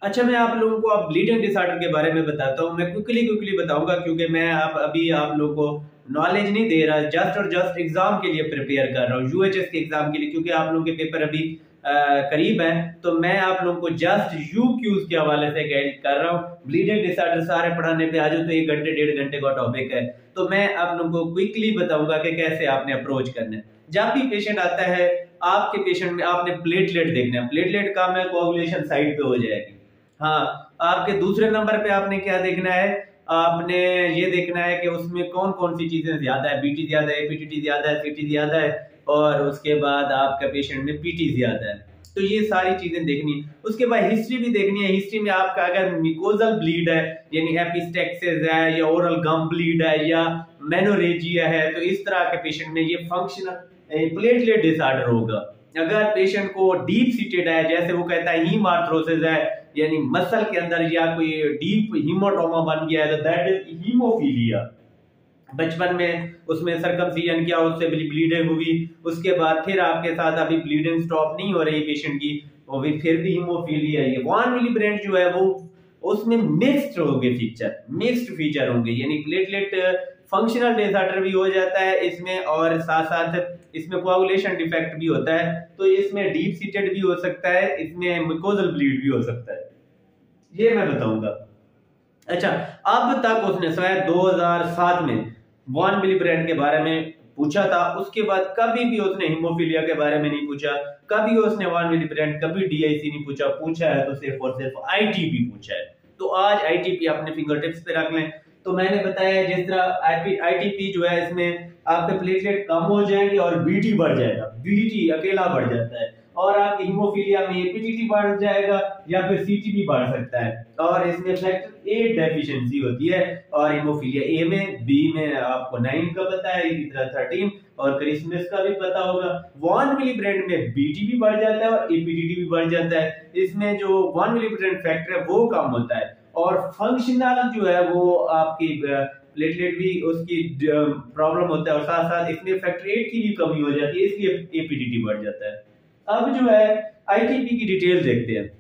अच्छा, मैं आप लोगों को अब ब्लीडिंग डिसऑर्डर के बारे में बताता हूँ। मैं क्विकली बताऊंगा क्योंकि मैं अभी आप लोगों को नॉलेज नहीं दे रहा, जस्ट एग्जाम के लिए प्रिपेयर कर रहा हूँ, यूएचएस के एग्जाम के लिए, क्योंकि आप लोगों के पेपर अभी करीब है। तो मैं आप लोगों को जस्ट यू क्यूज के हवाले से गाइड कर रहा हूँ। ब्लीडिंग डिसऑर्डर सारे पढ़ाने पे आ जाओ तो 1 घंटे 1.5 घंटे का टॉपिक है। तो मैं आप लोगों को क्विकली बताऊंगा कि कैसे आपने अप्रोच करना है। जब भी पेशेंट आता है, आपके पेशेंट में आपने प्लेटलेट देखना है। प्लेटलेट का में कोagulation साइड पे हो जाएगी। हाँ, आपके दूसरे नंबर पे आपने क्या देखना है, आपने ये देखना है कि उसमें कौन कौन सी चीजें ज्यादा है, बीटी ज्यादा है, पीटीटी ज्यादा है, सीटी ज्यादा है, और उसके बाद आपका पेशेंट में पीटी ज्यादा है। तो ये सारी चीजें देखनी है। उसके बाद हिस्ट्री भी देखनी है। हिस्ट्री में आपका अगर मिकोजल ब्लीड है, यानी एपिस्टेक्सिस है, या ओरल गम ब्लीड है, या मेनोरेजिया है, तो इस तरह के पेशेंट में ये फंक्शनल प्लेटलेट डिसऑर्डर होगा। अगर पेशेंट को डीप सीटेड है, जैसे वो कहता है हीम आर्थरोसिस है, यानी मसल के अंदर या कोई डीप हीमोटोमा बन गया है, तो दैट इज हीमोफीलिया। बचपन में उसमें सरकमसिजन किया, उससे ब्लीडिंग हुई, उसके बाद फिर आपके साथ अभी ब्लीडिंग स्टॉप नहीं हो रही पेशेंट की, वो भी फिर भी हीमोफीलिया है। वॉन विलिब्रेंट जो है वो उसमें मिक्स्ड फीचर होंगे, यानी प्लेटलेट फंक्शनल डिसऑर्डर भी हो जाता है इसमें, और साथ साथ इसमें कोagulation डिफेक्ट भी होता है। तो इसमें डीप सीटेड भी हो सकता है, इसमें म्यूकोजल ब्लीड भी हो सकता है, ये मैं बताऊंगा। अच्छा, अब तक उसने शायद 2007 में वॉन विलिब्रेंट के बारे में पूछा था, उसके बाद कभी भी उसने हीमोफीलिया के बारे में नहीं पूछा, कभी उसने वॉन विलिब्रेंट, कभी डीआईसी नहीं पूछा। पूछा है तो सिर्फ और सिर्फ आईटीपी पूछा है। तो आज आईटीपी अपने फिंगर टिप्स पे रख लें। तो मैंने बताया जिस तरह आईटीपी जो है, इसमें आपके प्लेटलेट कम हो जाएंगे और बीटी बढ़ जाएगा, बीटी अकेला बढ़ जाता है, और आपके हीमोफीलिया में पीटीटी बढ़ जाएगा या फिर सीटी भी बढ़ सकता है, और इसमें फैक्टर 8 डेफिशिएंसी होती है। और हीमोफीलिया ए में, बी में आपको 9 का पता है, इसी तरह 13, और क्रिसमस का भी पता होगा। वॉन विलिब्रेंट में बीटी भी बढ़ जाता है और एपीटीटी भी बढ़ जाता है। इसमें जो वॉन विलिब्रेंट फैक्टर है वो कम होता है, और फंक्शनल जो है वो आपकी प्लेटलेट भी उसकी प्रॉब्लम होता है, और साथ साथ इसमें फैक्टर 8 की भी कमी हो जाती है, इसलिए एपीटीटी बढ़ जाता है। अब जो है आईटीपी की डिटेल देखते हैं।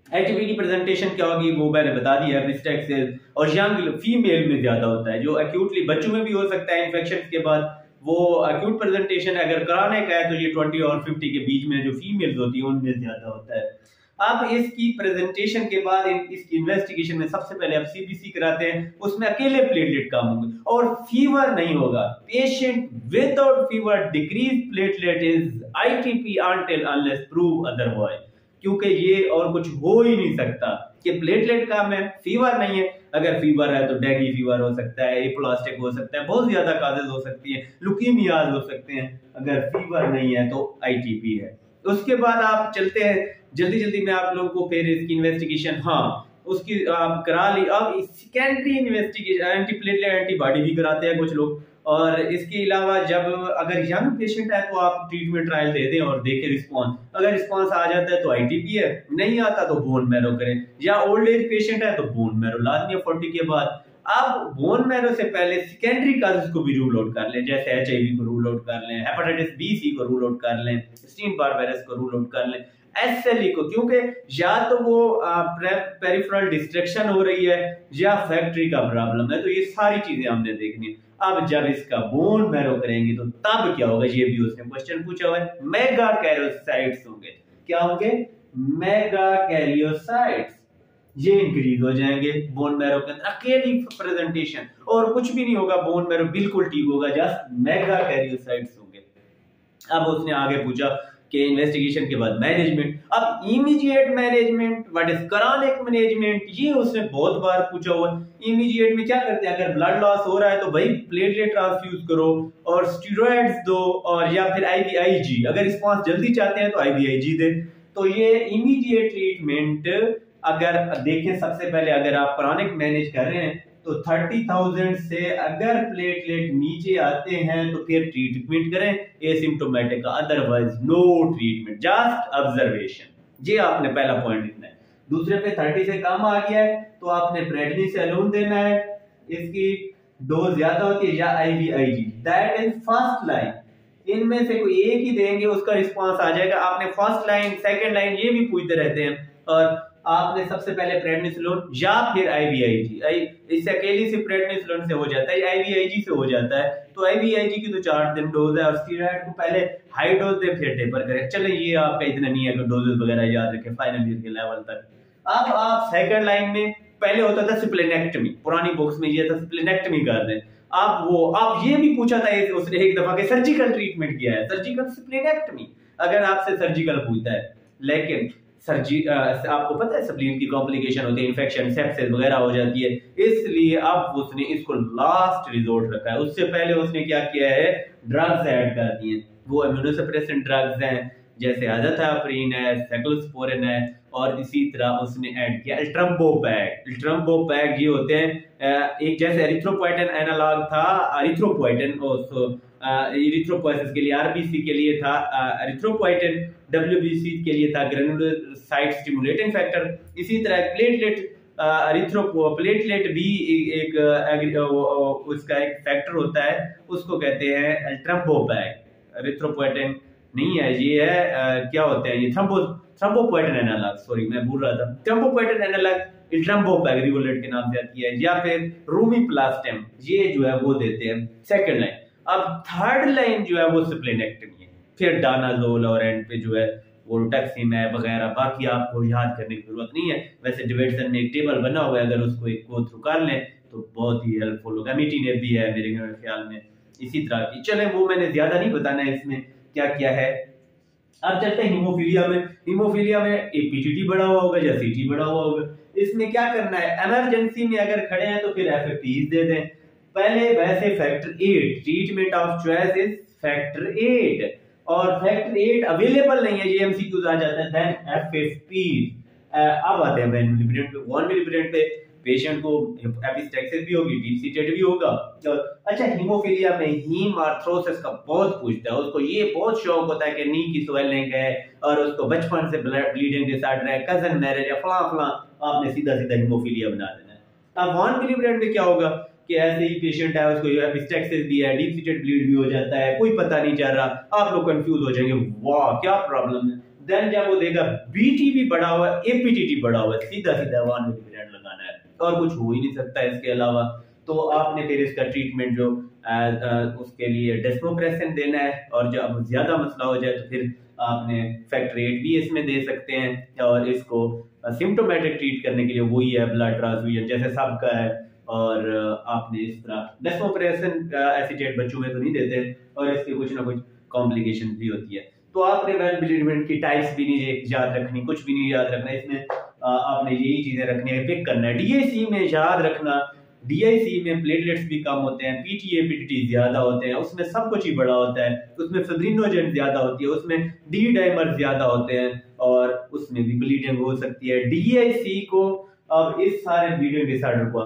आईटीपी की प्रेजेंटेशन क्या होगी वो मैंने बता दिया है। एपिस्टेक्सिस और यंग फीमेल में ज्यादा होता है, जो एक्यूटली बच्चों में भी हो सकता है इन्फेक्शन के बाद, वो एक्यूट प्रेजेंटेशन अगर कराने का है तो ये 20 और 50 के बीच में जो फीमेल्स होती है उनमें ज्यादा होता है। अब इसकी प्रेजेंटेशन के बाद इसकी इन्वेस्टिगेशन में सबसे पहले आप सीबीसी कराते हैं, उसमें अकेले प्लेटलेट कम होंगे और फीवर नहीं होगा। Patient without fever decrease platelet is ITP until unless prove otherwise, क्योंकि ये और कुछ हो ही नहीं सकता कि प्लेटलेट कम है, फीवर नहीं है। अगर फीवर है तो डेंगू फीवर हो सकता है, एप्लास्टिक हो सकता है, बहुत ज्यादा काजेज हो सकती है, लुकीमियाज हो सकते हैं। अगर फीवर नहीं है तो आईटीपी है। उसके बाद आप चलते हैं जल्दी मैं आप लोगों को फिर इसकी इन्वेस्टिगेशन, हाँ उसकी आप करा ली। अब सेकेंडरी इन्वेस्टिगेशन एंटीप्लेटलेट एंटीबॉडी भी कराते हैं कुछ लोग। और इसके अलावा जब अगर यंग पेशेंट है तो आप ट्रीटमेंट ट्रायल दे दें और देखें रिस्पॉन्स। अगर रिस्पॉन्स आ जाता है तो आईटीपी है, नहीं आता तो बोन मैरो करें। या ओल्ड एज पेशेंट है तो बोन मैरो लाजमी है 40 के बाद। अब बोन मैरो से पहले सेकेंडरी काजेस को भी रूल आउट कर लें, जैसे एचआईवी को रूल आउट कर लें, हेपेटाइटिस बी सी को रूल आउट कर लें, स्टीन बार वायरस को रूल आउट कर लें, एसएलई को, क्योंकि या तो वो पेरिफेरल डिस्ट्रक्शन हो रही है या फैक्ट्री का प्रॉब्लम है। तो ये सारी चीजें हमने देखनी है। अब जब इसका बोन मैरो करेंगे तो तब क्या होगा, ये भी उसने क्वेश्चन पूछा हुआ है। मेगा कैरियोसाइट्स होंगे, क्या होंगे, मेगा कैरियोसाइट्स, ये इंक्रीज हो जाएंगे बोन मैरो के अंदर। अकेली प्रेजेंटेशन और कुछ भी नहीं होगा, बोन मैरो बिल्कुल ठीक होगा, जस्ट मेगा कैरियोसाइट्स होंगे। अब उसने आगे पूछा कि इन्वेस्टिगेशन के बाद मैनेजमेंट। अब immediate management, what is chronic management, ये उसने बहुत बार पूछा हुआ है। इमीडिएट में क्या करते हैं, अगर ब्लड लॉस हो रहा है तो भाई प्लेटलेट ट्रांसफ्यूज करो और स्टेरॉइड्स दो, और या फिर आईवीआईजी, अगर रिस्पांस जल्दी चाहते हैं तो आईवीआईजी दे। तो ये इमीडिएट ट्रीटमेंट अगर देखें, सबसे पहले अगर आप क्रॉनिक मैनेज कर रहे हैं तो 30,000 से अगर प्लेटलेट नीचे आते हैं तो फिर ट्रीटमेंट करें asymptomatic, otherwise no treatment, just observation. ये आपने पहला पॉइंट लिखना है। दूसरे पे 30 से कम आ गया है तो आपने प्रेडनिसोलोन देना है, इसकी डोज ज्यादा होती है, या IVIG, that is first line. इनमें से कोई एक ही देंगे, उसका रिस्पांस आ जाएगा। आपने फर्स्ट लाइन, सेकंड लाइन ये भी पूछते रहते हैं, और आपने सबसे पहले प्रेडनिसोलोन या फिर IVIG, इससे अकेली से प्रेडनिसोलोन से हो जाता है, IVIG से हो जाता है। तो IVIG की तो 4 दिन डोज है और स्टीरॉयड को पहले हाई डोज दे फिर टेपर करें। चले ये आपका इतना नहीं है कि डोजेस वगैरह याद रखें फाइनल ईयर के लेवल तक। अब आप सेकंड लाइन में पहले होता था स्प्लेनेक्टमी, पुरानी बुक्स में ये था स्प्लेनेक्टमी कर दें। आप ये भी पूछा था उसने एक दफा के सर्जिकल ट्रीटमेंट किया है, सर्जिकल स्प्लेनेक्टमी अगर आपसे सर्जिकल पूछता है। लेकिन आपको पता है स्प्लीन की कॉम्प्लिकेशन होती है, इन्फेक्शन सेप्सिस वगैरह हो जाती है, इसलिए अब उसने इसको लास्ट रिजोर्ट रखा है। उससे पहले उसने क्या किया है, ड्रग्स ऐड कर दिए। वो इम्यूनोसप्रेसेंट ड्रग्स हैं जैसे अजाथायोप्रिन है, सेक्लोस्पोरिन है, और इसी तरह उसने ऐड किया अल्ट्रम्बोपैग। अल्ट्रम्बोपैग ये होते हैं एक जैसे एरिथ्रोपोएटिन एनालॉग था, एरिथ्रोपोएसिस के लिए, आरबीसी के लिए था एरिथ्रोपोएटिन, WBC के लिए था ग्रेनुलोसाइट स्टिमुलेटिंग फैक्टर। इसी तरह प्लेटलेट भी एक उसका एक फैक्टर होता है, उसको कहते हैं अल्ट्रम्बोपैग। एरिथ्रोपोएटिन नहीं है, ये है क्या होते हैं ये थ्रोम्बोपोएटिन एनालॉग, सॉरी मैं भूल रहा था, थ्रोम्बोपोएटिन एनालॉग अल्ट्रम्बोपैग रिवोलेट के नाम से आती है, या फिर रूमीप्लास्टिम, ये जो है वो देते हैं सेकंड लाइन। अब थर्ड लाइन जो है वो स्प्लेनेक्टमी है, फिर डानाजोल और एंड पे जो है वो रोटैक्सिमैब वगैरह, बाकी आपको याद करने की जरूरत नहीं है। वैसे डेविडसन में एक टेबल बना हुआ है, अगर उसको एक गो थ्रू कर लें तो बहुत ही हेल्पफुल होगा। मीटीनेब भी है मेरे ख्याल में इसी तरह की। चले वो मैंने ज्यादा नहीं बताना है इसमें क्या क्या है। अब चलते हैं हीमोफीलिया में। हीमोफीलिया में एपीटीटी बढ़ा हुआ होगा या सीटी बढ़ा हुआ होगा। इसमें क्या करना है, इमरजेंसी में अगर खड़े हैं तो फिर FFPs दे दें। पहले वैसे factor 8 treatment of choice is factor 8, और फैक्टर 8 अवेलेबल नहीं है, ये MCQs आ जाता है, देन FFP। अब आते हैं 1 मिलीग्राम पे पेशेंट को एपिस्टेक्सिस भी होगी, डीप सीटेड भी होगा। अच्छा, हीमोफीलिया में हीम आर्थरोसिस का बहुत पूछता है, उसको ये बहुत शौक होता है कि नी की स्वेलिंग है और उसको बचपन से ब्लीडिंग डिसऑर्डर है, कजन मैरिज या फला आपने सीधा हीमोफीलिया बना देना है। अब 1 मिलीग्राम में क्या होगा कि ऐसे ही पेशेंट है, उसको एपिस्टेक्सिस भी है, डीप सीटेड ब्लीड भी हो जाता है, कोई पता नहीं चल रहा, आप लोग कंफ्यूज हो जाएंगे, वाह क्या प्रॉब्लम है। देन जब वो देगा BT भी बढ़ा हुआ है, APTT बढ़ा हुआ है, सीधा 1 मिलीग्राम लगाना है और कुछ हो ही नहीं सकता इसके अलावा। तो आपने फिर इसका ट्रीटमेंट जो उसके लिए डेस्मोप्रेसिन देना है, और जब ज्यादा मसला हो जाए तो फिर आपने फैक्टर 8 भी इसमें दे सकते हैं। और इसको सिम्टोमेटिक ट्रीट करने के लिए वही है ब्लड ट्रांसफ्यूजन जैसे सबका है, और आपने इस तरह डेस्मोप्रेसिन एसीटेट बच्चों में तो नहीं देते, और इसके कुछ ना कुछ कॉम्प्लिकेशन भी होती है। तो आपने वेल ब्लीडिंग की टाइप्स भी नहीं याद रखनी, कुछ भी नहीं याद रखना, इसमें आपने यही चीजें रखनी है, पिक करना है। DIC में याद रखना, DIC में प्लेटलेट्स भी कम होते हैं, PTA PTT ज्यादा होते हैं, उसमें सब कुछ ही बड़ा होता है, उसमें फिब्रिनोजेन ज्यादा होती है, उसमें D डाइमर ज्यादा होते हैं, और उसमें भी ब्लीडिंग हो सकती है। DIC को अब इस सारे ब्लीडिंग डिसऑर्डर को